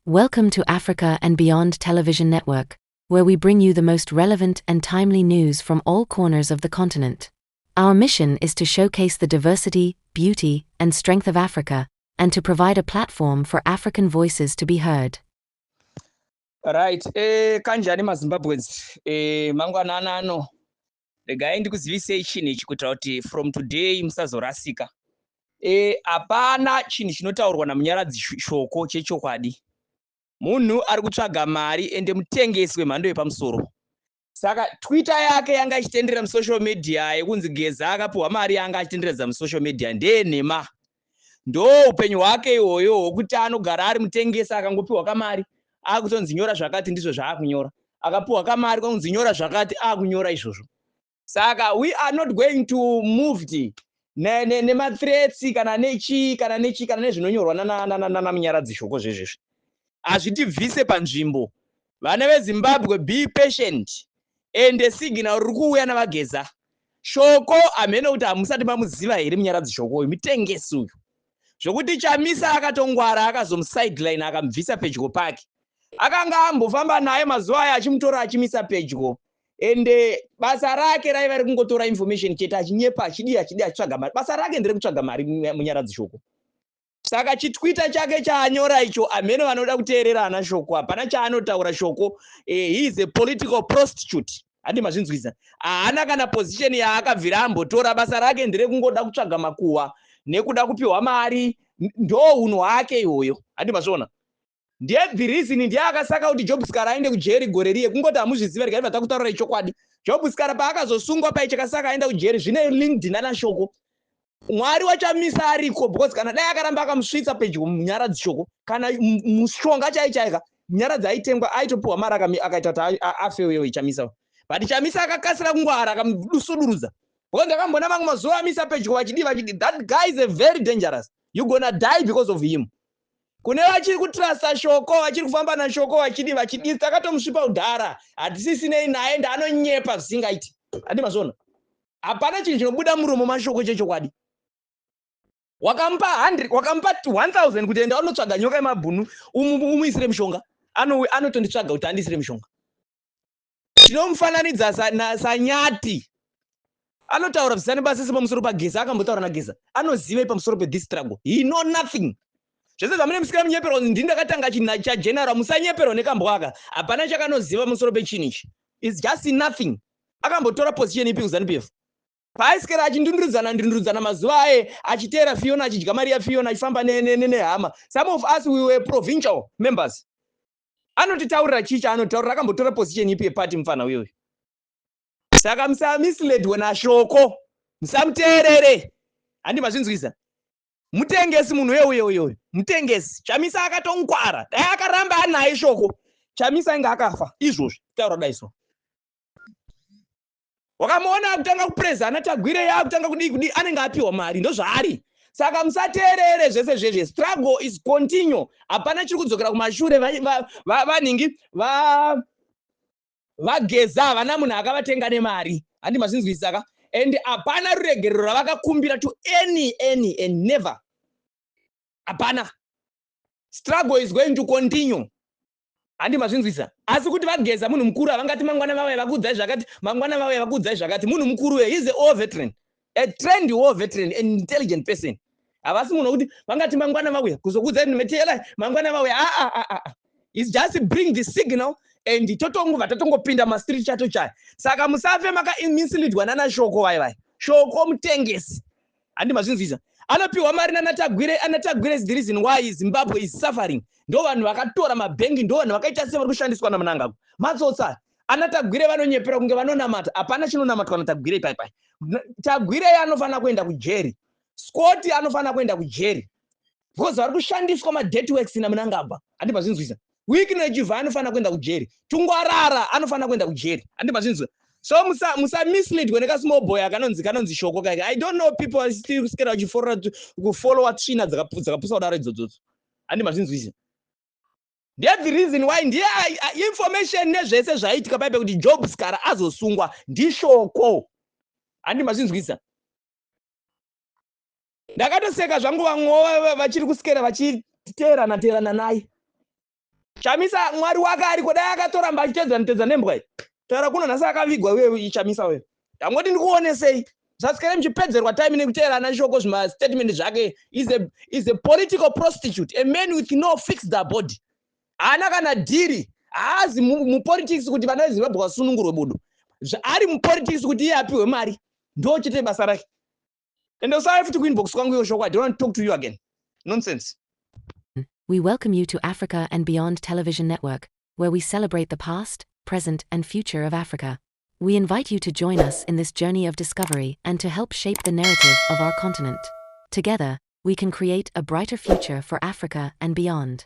Welcome to Africa and Beyond Television Network, where we bring you the most relevant and timely news from all corners of the continent. Our mission is to showcase the diversity, beauty, and strength of Africa, and to provide a platform for African voices to be heard. Right, kanjani maZimbabweans, mangwanana ano, regai ndikuzivisei chinhu ichi kuitira kuti from today musazorasika. Hapana chinhu chinotaurwa namunyaradzi shoko chechokwadi. Munhu ari kutsvaga mari ende mutengesi wemhando yepamusoro. Saka Twitter yake yanga ichitenderera musocial media yekunzi Geza akapiwa mari yanga achitenderedza musocial media ndenhema. Ndo upenyu hwake ihoyo hwokuti anogara ari mutengesi akangopiwa kamari. Akutonzi nyora zvakati ndizvo zvaakunyora. Akapiwa kamari kwanzi nyora zvakati akunyora izvozvo. Saka we are not going to move nema threats kana nechi kana nezvinonyorwa namunyaradzi shoko zvezvezvi. Hazvitivhise panzvimbo. Vana veZimbabwe, be patient. Ende signal riri kuuya navaGeza. Shoko hamene kuti hamusati mamuziva here munyaradzi shoko uyu mutengesi uyu. Zvokuti Chamisa akatongwara akazomusideline akamubvisa pedyo pake. Akanga ambofamba naye mazuva aya achimutora achimisa pedyo. Ende basa rake raiva rekungotora information chete achinyepa achitsvaga mari. Basa rake nderekutsvaga mari munyaradzi shoko. Saka chitwitter chake chaanyora icho amene vanoda kuteerera ana shoko hapana chaanotaura shoko. He is a political prostitute. Handi mazvinzwisa. Haana kana position yaakabvira ambotora, basa rake nderekungoda kutsvaga makuhwa nekuda kupiwa mari. Ndo unhu hwake ihoyo. Handi mazviona. Ndiye the reason ndiye akasaka kuti Job Skara aende kujeri gore riye kungoti hamuzviziva rikati vatakutaurira ichokwadi. Job Skara paakazosungwa paichakasaka aenda kujeri zvine LinkedIn ana shoko. Mwari wachamisa ariko because kana dai akaramba akamusvitsa pedyo munyaradzi shoko kana mushonga chaichaika munyaradzi aitengwa aitopiwa mari akaita kuti afe uyo Chamisa. But Chamisa akakasira kungwara akamudusudurudza. Because ndakambona mamwe mazuva amisa pedyo vachidi that guy is a very dangerous. You gonna die because of him. Kune vachiri kutrasta shoko vachiri kufamba nashoko vachidi takatomusvipa udhara hatisisine naye ndaanonyepa zvisingaiti. Handi mazvona. Hapana chinhu chinobuda muromo mashoko chechokwadi. Wakampa 1000 kuti enda unotsvaga nyoka yemabhunu umuisire mushonga. Anotonditsvaga kuti andisire mushonga. Tinomufananidza sanyati. Anotaura zvisane basisi pamusoro paGeza, akambotaura naGeza. Anoziva pamusoro this struggle. He know nothing. Zvese zvamune musikira munyepero ndini ndakatanga chinhu chageneral musanyepero nekambwaka. Hapana chakanoziva pamusoro pechinhu ichi. It's just nothing. Akambotora position ipi kuZANU-PF. Paisikera achindundurudzana mazuva aye achiteera Fiona achidya mari yaFiona achifamba nehama. Some of us we were provincial members. Anotitaurira chicha anotaurira akambotora position ipi yepati mufana uyoyo. Saka musamisledwe nashoko. Musamuteerere. Handi mazvinzwisa. Mutengesi munhu uyoyo. Mutengesi. Chamisa akatongwara. Dai akaramba anaye shoko. Chamisa inga akafa. Izvozvo taura daiso. Wakamuona akutanga kupreza anatagwire yakutanga kudi anenge apiwa mari ndozvaari. Saka musateerere zvese zvezve. Struggle is continue. Hapana chiri kudzokera kumashure vanhingi vaGeza vana munhu akavatenga nemari. Handi mazvinzwisaka. And hapana ruregerero ravakakumbira to any and never. Hapana. Struggle is going to continue. Handi mazvinzwisa. Asi kuti vaGeza munhu mukuru havangati mangwana vavo vakudzai zvakati mangwana vavo vakudzai zvakati munhu mukuru he is a war veteran. A trained war veteran, an intelligent person. Havasi munhu kuti vangati mangwana vavo kuzokudzai nimetela mangwana vavo It's just bring the signal and tatongopinda mastreet chato chai. Saka musafe makainmislidwa nana shoko vai. Shoko mutengesi. Handi mazvinzwisa. Anopiwa mari anatagwire is the reason why Zimbabwe is suffering. Ndo vanhu vakatora mabhengi ndo vanhu vakaita sevari kushandiswa namunangagwa. Matsotsa anatagwire vanonyepera kunge vanonamata. Hapana chinonamatwa natagwire ipai. Tagwire anofana kuenda kujeri. Scott anofana kuenda kujeri. Because vari kushandiswa madirty works namunangagwa. Handi mazvinzwisa. Weekend Jiva anofana kuenda kujeri. Tungwarara anofana kuenda kujeri. Handi mazvinzwisa. So musa mislead when a small boy kanonzi shoko. I don't know, people are still scared to follow what China dzakapusa kudaro idzodzo. Handi mazvinzwisa. That's the reason why information nezvese zvaitika paipe kuti Job Skara azosungwa ndishoko. Handi mazvinzwisa. Ndakatoseka zvangu vamwe vachiri kusikera vachiteerana naye. Chamisa mwari wake ariko dai akatoramba achitedza nembwa iyi. Taura kuno nhasi akavigwa wewe Chamisa wewe. Ndangoti ndikuonesei. Zvasikare muchipedzerwa time nekuteerana shoko zvima statement zvake is a political prostitute, a man with no fixed body. Haana kana dhiri, haazi mupolitics kuti vana veZimbabwe vasunungurwe budo. Ari mupolitics kuti iye apiwe mari. Ndochite basa rake. And usai futi kuinbox kwangu iyo shoko, I don't want to talk to you again. Nonsense. We welcome you to Africa and Beyond Television Network, where we celebrate the past, present, and future of Africa. We invite you to join us in this journey of discovery and to help shape the narrative of our continent. Together, we can create a brighter future for Africa and beyond.